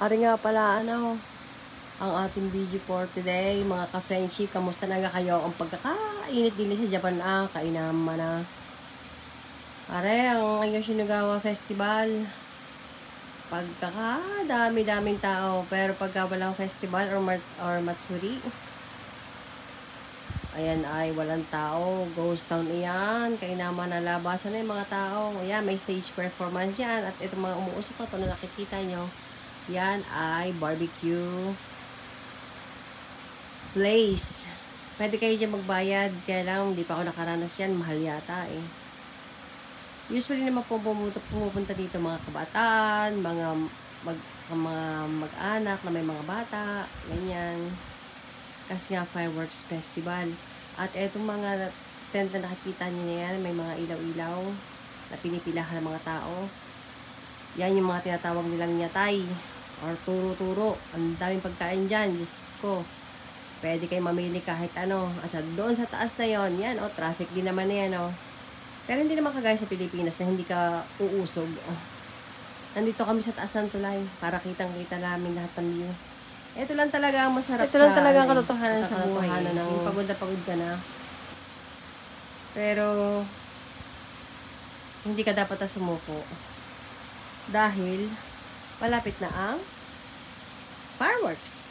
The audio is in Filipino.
Ari nga pala, ang ating video for today, mga ka-friendship, kamusta na nga kayo? Ang pagkakainit din sa Japan kainaman na. Are, ang Yoshinogawa Festival, pagkakadami-daming tao, pero pagka walang festival or matsuri, ayan ay walang tao, ghost town iyan, kainaman na labasan na yung mga tao. Ayan, may stage performance yan, at itong mga umuusok na ito na nakikita nyo, yan ay barbecue place. Pwede kayo dyan magbayad, kaya lang hindi pa ako nakaranas yan, mahal yata eh. Usually naman pumupunta dito mga kabataan, mga mag-anak na may mga bata, ganyan. Kasi nga fireworks festival. At etong mga tent na nakikita niyo na yan, may mga ilaw-ilaw na pinipilahan ng mga tao. Yan yung mga tinatawag nilang nyatay or turo-turo. Ang daming pagkain dyan, Diyos ko. Pwede kayo mamili kahit ano. At doon sa taas na yon, yan, traffic din naman na yan, Pero hindi naman kagaya sa Pilipinas na hindi ka uusog. Nandito kami sa taas ng tulay para kitang-kita namin lahat ng view. Ito lang talaga ang masarap Ito lang talaga ang katotohanan sa buhay. Yung pagod na pagod ka na. Pero, hindi ka dapat sumuko. Dahil, malapit na ang fireworks.